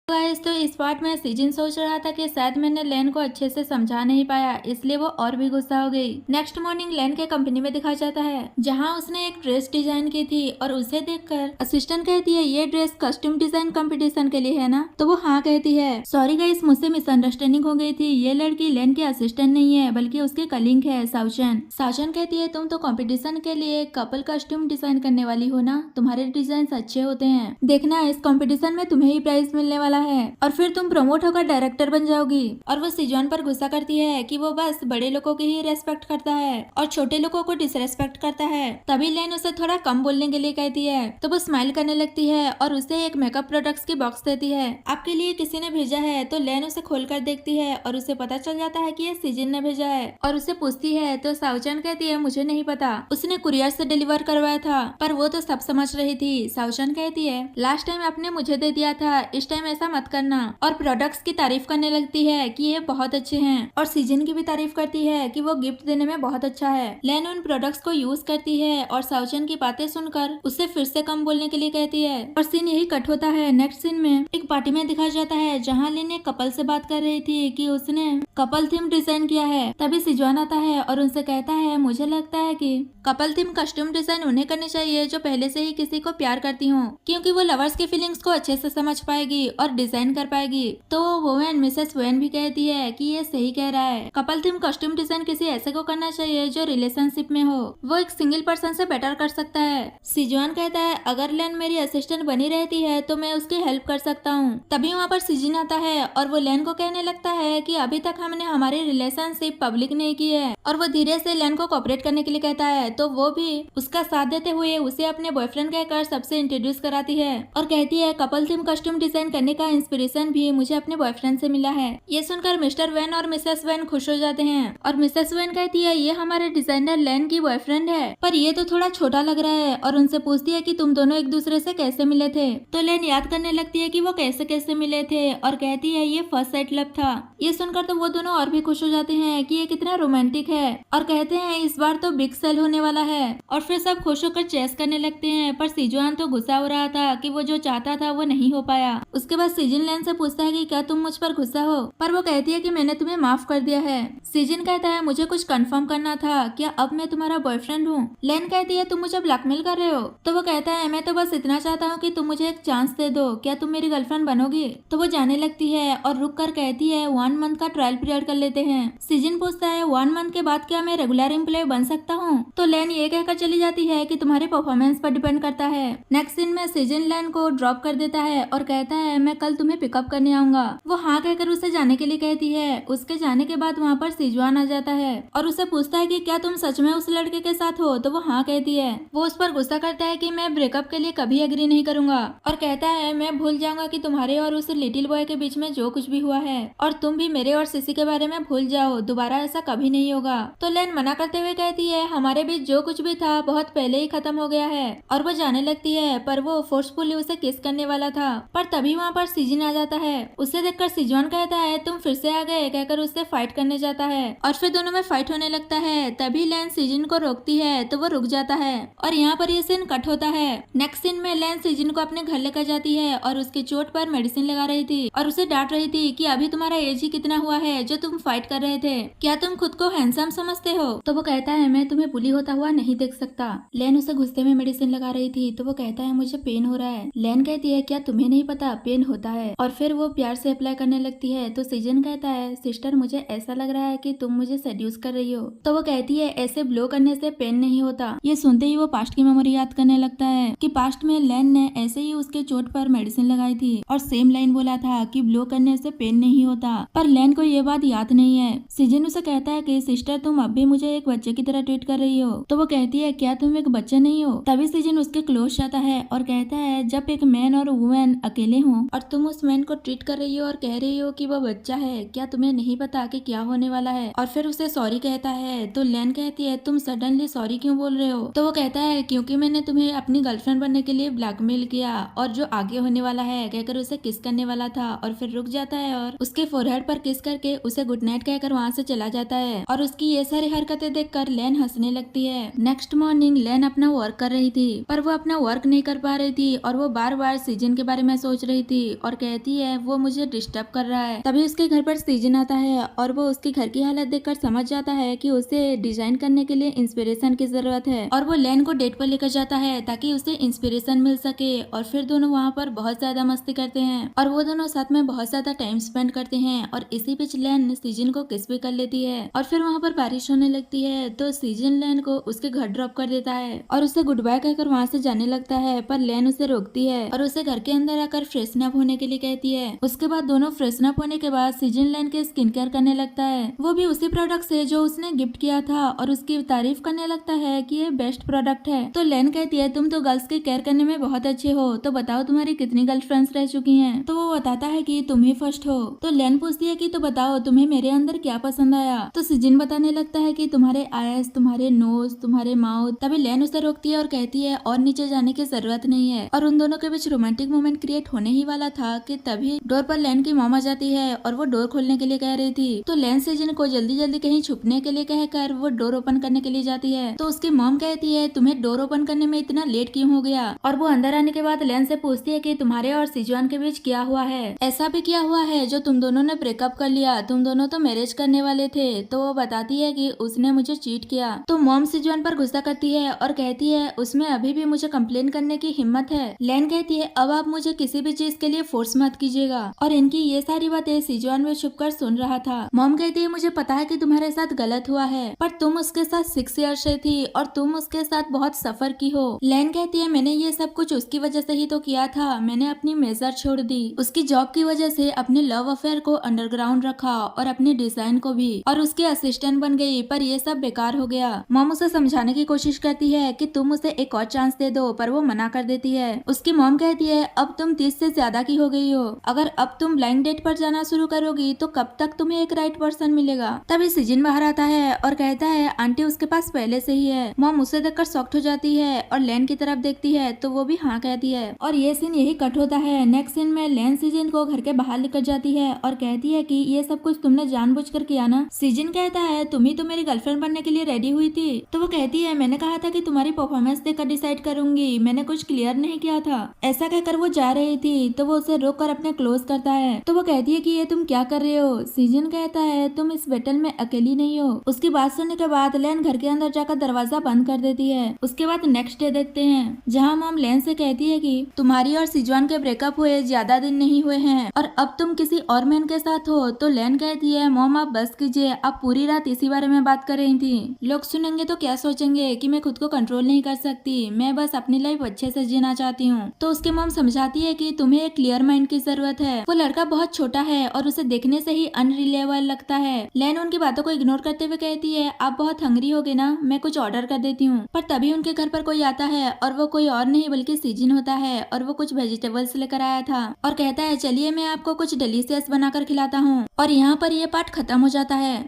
Guys तो इस part में सीजन सोच रहा था कि शायद मैंने लेन को अच्छे से समझा नहीं पाया, इसलिए वो और भी गुस्सा हो गई। नेक्स्ट मॉर्निंग लेन के कंपनी में दिखाया जाता है जहां उसने एक ड्रेस डिजाइन की थी और उसे देखकर असिस्टेंट कहती है ये ड्रेस कस्ट्यूम डिजाइन कंपटीशन के लिए है ना, तो वो हाँ कहती है। सॉरी गाइस, मुझसे मिसअंडरस्टैंडिंग हो गई थी, ये लड़की लेन की असिस्टेंट नहीं है बल्कि उसके कलीग है साउचन। साउचन कहती है तुम तो कॉम्पिटिशन के लिए कपल कस्ट्यूम डिजाइन करने वाली हो ना, तुम्हारे डिजाइन अच्छे होते हैं, देखना इस कॉम्पिटिशन में तुम्हें ही प्राइज मिलने वाला है और फिर तुम प्रमोट होकर डायरेक्टर बन जाओगी। और वो सिजॉन पर गुस्सा करती है कि वो बस बड़े लोगों की ही रेस्पेक्ट करता है और छोटे लोगों को डिसरेस्पेक्ट करता है। तभी लेन उसे थोड़ा कम बोलने के लिए कहती है तो वो स्माइल करने लगती है और उसे एक मेकअप प्रोडक्ट्स की बॉक्स देती है। आपके लिए किसी ने भेजा है, तो लेन उसे खोलकर देखती है और उसे पता चल जाता है कि ये सिजन ने भेजा है और उसे पूछती है तो साउचन कहती है मुझे नहीं पता, उसने कुरियर से डिलीवर करवाया था। पर वो तो सब समझ रही थी। साउचन कहती है लास्ट टाइम आपने मुझे दे दिया था, इस टाइम ऐसा मत करना। और प्रोडक्ट्स की तारीफ करने लगती है कि ये बहुत अच्छे हैं और सीजन की भी तारीफ करती है कि वो गिफ्ट देने में बहुत अच्छा है। लेन उन प्रोडक्ट्स को यूज करती है और साउचन की बातें सुनकर उसे फिर से कम बोलने के लिए कहती है और सीन यही कट होता है। नेक्स्ट सीन में एक पार्टी में दिखाया जाता है जहाँ लेन एक कपल से बात कर रही थी कि उसने कपल थीम डिजाइन किया है। तभी सिजवान आता है और उनसे कहता है मुझे लगता है कि कपल थीम कस्ट्यूम डिजाइन उन्हें करनी चाहिए जो पहले से ही किसी को प्यार करती हूँ, क्योंकि वो लवर्स की फीलिंग्स को अच्छे से समझ पाएगी और डिजाइन कर पाएगी। तो वोवेन मिसेस वेन भी कहती है कि ये सही कह रहा है, कपल थीम कस्ट्यूम डिजाइन किसी ऐसे को करना चाहिए जो रिलेशनशिप में हो, वो एक सिंगल पर्सन से बेटर कर सकता है। सिजवान कहता है अगर लेन मेरी असिस्टेंट बनी रहती है तो मैं उसकी हेल्प कर सकता हूँ। तभी वहाँ पर सिजन आता है और वो लेन को कहने लगता है कि अभी तक हमने हमारी रिलेशनशिप पब्लिक नहीं की है और वो धीरे से लेन को कोऑपरेट करने के लिए कहता है। तो वो भी उसका साथ देते हुए उसे अपने बॉयफ्रेंड कहकर सबसे इंट्रोड्यूस कराती है और कहती है कपल थीम कस्ट्यूम डिजाइन करने का इंस्पिरेशन भी मुझे अपने बॉयफ्रेंड से मिला है। ये सुनकर मिस्टर वेन और मिसेस वेन खुश हो जाते हैं और मिसेस वेन कहती है ये हमारे डिजाइनर लेन की बॉयफ्रेंड है, पर ये तो थोड़ा छोटा लग रहा है और उनसे पूछती है कि तुम दोनों एक दूसरे से कैसे मिले थे। तो लेन याद करने लगती है कि वो कैसे कैसे मिले थे और कहती है ये फर्स्ट साइट लव था। ये सुनकर तो वो दोनों और भी खुश हो जाते हैं कि ये कितना रोमांटिक है और कहते हैं इस बार तो बिग सेल होने वाला है और फिर सब खुश होकर चेस करने लगते हैं। पर सिजवान तो गुस्सा हो रहा था कि वो जो चाहता था वो नहीं हो पाया। उसके बाद सीजन लेन से पूछता है कि क्या तुम मुझ पर गुस्सा हो, पर वो कहती है कि मैंने तुम्हें माफ कर दिया है। सीजन कहता है मुझे कुछ कंफर्म करना था, क्या अब मैं तुम्हारा बॉयफ्रेंड हूँ। लेन कहती है तुम मुझे ब्लैकमेल कर रहे हो। तो वो कहता है मैं तो बस इतना चाहता हूँ कि तुम मुझे एक चांस दे दो, क्या तुम मेरी गर्लफ्रेंड बनोगी। तो वो जाने लगती है और रुक कर कहती है 1 मंथ का ट्रायल पीरियड कर लेते हैं। सीजन पूछता है 1 मंथ के बाद क्या मैं रेगुलर एम्प्लॉय बन सकता हूँ। तो लेन ये कहकर चली जाती है कि तुम्हारे परफॉर्मेंस पर डिपेंड करता है। नेक्स्ट सीन में सीजन लेन को ड्रॉप कर देता है और कहता है मैं कल तुम्हें पिकअप करने आऊंगा। वो हाँ कहकर उसे जाने के लिए कहती है। उसके जाने के बाद वहाँ पर सिजवान आ जाता है और उसे पूछता है कि क्या तुम सच में उस लड़के के साथ हो। तो वो हाँ कहती है। वो उस पर गुस्सा करता है कि मैं ब्रेकअप के लिए कभी एग्री नहीं करूंगा और कहता है मैं भूल जाऊंगा कि तुम्हारे और उस लिटिल बॉय के बीच में जो कुछ भी हुआ है और तुम भी मेरे और सिसी के बारे में भूल जाओ, दोबारा ऐसा कभी नहीं होगा। तो लेन मना करते हुए कहती है हमारे बीच जो कुछ भी था बहुत पहले ही खत्म हो गया है और वो जाने लगती है। पर वो फोर्सफुली उसे किस करने वाला था, पर तभी वहाँ पर सीजन आ जाता है। उसे देखकर सिजवान कहता है तुम फिर से आ गए, कहकर उससे फाइट करने जाता है और फिर दोनों में फाइट होने लगता है। तभी लेन सीजन को रोकती है तो वो रुक जाता है और यहाँ पर ये सीन कट होता है। नेक्स्ट सीन में लेन सीजन को अपने घर लेकर जाती है और उसकी चोट पर मेडिसिन लगा रही थी और उसे डांट रही थी कि अभी तुम्हारा एज ही कितना हुआ है जो तुम फाइट कर रहे थे, क्या तुम खुद को हैंडसम समझते हो। तो वो कहता है मैं तुम्हें बुली होता हुआ नहीं देख सकता। लेन उसे गुस्से में मेडिसिन लगा रही थी तो वो कहता है मुझे पेन हो रहा है। लेन कहती है क्या तुम्हें नहीं पता पेन होता है, और फिर वो प्यार से अप्लाई करने लगती है। तो सीजन कहता है सिस्टर मुझे ऐसा लग रहा है कि तुम मुझे सेड्यूस कर रही हो। तो वो कहती है ऐसे ब्लो करने से पेन नहीं होता। ये सुनते ही वो पास्ट की मेमोरी याद करने लगता है कि पास्ट में लेन ने ऐसे ही उसके चोट पर मेडिसिन लगाई थी और सेम लाइन बोला था कि ब्लो करने से पेन नहीं होता, पर लेन को ये बात याद नहीं है। सीजन उसे कहता है कि सिस्टर तुम अब भी मुझे एक बच्चे की तरह ट्रीट कर रही हो। तो वो कहती है क्या तुम एक बच्चा नहीं हो। तभी सीजन उसके क्लोज जाता है और कहता है जब एक मैन और वुमेन अकेले हो और तुम उस मैन को ट्रीट कर रही हो और कह रही हो कि वो बच्चा है, क्या तुम्हें नहीं पता कि क्या होने वाला है। और फिर उसे सॉरी कहता है। तो लेन कहती है तुम सडनली सॉरी क्यों बोल रहे हो। तो वो कहता है क्योंकि मैंने तुम्हें अपनी गर्लफ्रेंड बनने के लिए ब्लैकमेल किया और जो आगे होने वाला है कहकर उसे किस करने वाला था और फिर रुक जाता है और उसके फोरहेड पर किस करके उसे गुड नाइट कहकर वहाँ से चला जाता है और उसकी ये सारी हरकतें देखकर लेन हंसने लगती है। नेक्स्ट मॉर्निंग लेन अपना वर्क कर रही थी पर वो अपना वर्क नहीं कर पा रही थी और वो बार बार सीजन के बारे में सोच रही थी और कहती है वो मुझे डिस्टर्ब कर रहा है। तभी उसके घर पर सीजन आता है और वो उसके घर की हालत देखकर समझ जाता है कि उसे डिजाइन करने के लिए इंस्पिरेशन की जरूरत है और वो लैन को डेट पर लेकर जाता है ताकि उसे इंस्पिरेशन मिल सके। और फिर दोनों वहाँ पर बहुत ज्यादा मस्ती करते हैं और वो दोनों साथ में बहुत ज्यादा टाइम स्पेंड करते हैं और इसी बीच लैन सीजन को किस भी कर लेती है। और फिर वहाँ पर बारिश होने लगती है तो सीजन लैन को उसके घर ड्रॉप कर देता है और उसे गुड बाय कहकर वहाँ से जाने लगता है, पर लैन उसे रोकती है और उसे घर के अंदर आकर फ्रेशन अप होने के लिए कहती है। उसके बाद दोनों फ्रेशन अप होने के बाद सीजन लैन के स्किन केयर करने लगता है, वो भी उसी प्रोडक्ट से जो उसने गिफ्ट किया था और उसकी तारीफ करने लगता है कि ये बेस्ट प्रोडक्ट है। तो लैन कहती है तुम तो गर्ल्स के केयर करने में बहुत अच्छे हो, तो बताओ तुम्हारी कितनी गर्लफ्रेंड्स रह चुकी हैं। तो वो बताता है कि तुम ही फर्स्ट हो। तो लैन पूछती है कि तो बताओ तुम्हें मेरे अंदर क्या पसंद आया। तो सीजन बताने लगता है कि तुम्हारे आईज, तुम्हारे नोज, तुम्हारे माउथ। तभी लैन उसे रोकती है और कहती है और नीचे जाने की जरूरत नहीं है। और उन दोनों के बीच रोमांटिक मोमेंट क्रिएट होने ही वाला था कि तभी डोर पर लैन की मॉम आ जाती है और वो डोर खोलने के लिए कह रही थी। तो लैन सीजन को जल्दी जल्दी कहीं छुपने के लिए कहकर वो डोर ओपन करने के लिए जाती है। तो उसकी मॉम कहती है तुम्हें डोर ओपन करने में इतना लेट क्यों हो गया। और वो अंदर आने के बाद लैन से पूछती है कि तुम्हारे और सिजुआन के बीच क्या हुआ है, ऐसा भी क्या हुआ है जो तुम दोनों ने ब्रेकअप कर लिया, तुम दोनों तो मैरिज करने वाले थे। तो वो बताती है कि उसने मुझे चीट किया। तो मॉम सिजुआन पर गुस्सा करती है और कहती है उसमें अभी भी मुझे कंप्लेन करने की हिम्मत है। लैन कहती है अब आप मुझे किसी भी चीज के लिए फोर्स मत कीजिएगा। और इनकी ये सारी बातें सिजुआन में छुपकर सुन रहा था। मॉम कहती है मुझे पता है कि तुम्हारे साथ गलत हुआ है, पर तुम उसके साथ 6 ईयर से थी और तुम उसके साथ बहुत सफर की हो। लैन कहती है मैंने ये सब कुछ उसकी वजह से ही तो किया था, मैंने अपनी मेजर छोड़ दी, उसकी जॉब की वजह से अपने लव अफेयर को अंडरग्राउंड रखा और अपने डिजाइन को भी, और उसकी असिस्टेंट बन गई, पर ये सब बेकार हो गया। मॉम उसे समझाने की कोशिश करती है कि तुम उसे एक और चांस दे दो, पर वो मना कर देती है। उसकी मॉम कहती है अब तुम 30 से ज्यादा की हो गई हो, अगर अब तुम ब्लाइंड डेट पर जाना शुरू करोगी तो कब तक तुम्हें एक राइट पर्सन मिलेगा। तभी सीजन बाहर आता है और कहता है आंटी उसके पास पहले से ही है। मॉम उसे देखकर शॉक्ड हो जाती है और लैन की तरफ देखती है तो वो भी हाँ कहती है। और ये सीन यही कट होता है। नेक्स्ट सीन में लैन सीजन को घर के बाहर लेकर जाती है और कहती है कि ये सब कुछ तुमने जानबूझकर किया ना। सीजन कहता है तुम ही तो मेरी गर्लफ्रेंड बनने के लिए रेडी हुई थी। तो वो कहती है मैंने कहा था कि तुम्हारी परफॉर्मेंस देखकर डिसाइड करूंगी, मैंने कुछ क्लियर नहीं किया था। ऐसा कहकर वो जा रही थी तो वो उसे रोक कर अपने क्लोज करता है। तो वो कहती है कि ये तुम क्या कर रहे हो। सीजन कहता है तुम इस बैटल में अकेली नहीं हो। उसकी बात सुनने के बाद लैन घर के अंदर जाकर दरवाजा बंद कर देती है। उसके बाद नेक्स्ट डे देखते हैं जहाँ मॉम लैन से कहती है कि तुम्हारी और सिजुआन के ब्रेकअप हुए ज्यादा दिन नहीं हुए हैं और अब तुम किसी और मैन के साथ हो। तो लैन कहती है मॉम आप बस कीजिए, आप पूरी रात इसी बारे में बात कर रही थी, लोग सुनेंगे तो क्या सोचेंगे कि मैं खुद को कंट्रोल नहीं कर सकती, मैं बस अपनी लाइफ अच्छे से जीना चाहती हूँ। तो उसकी मॉम समझाती है कि तुम्हें एक क्लियर माइंड की जरूरत है, वो लड़का बहुत छोटा है और उसे देखने से ही अनरिलायबल लगता है। लैन उनकी बातों को इग्नोर करते हुए कहती है आप बहुत हंग्री होगे ना, मैं कुछ ऑर्डर कर देती हूँ। पर तभी उनके घर पर कोई आता है और वो कोई और नहीं बल्कि सीजन होता है और वो कुछ वेजिटेबल्स लेकर आया था और कहता है चलिए मैं आपको कुछ डिलीशियस बनाकर खिलाता हूँ। और यहाँ पर यह पार्ट खत्म हो जाता है।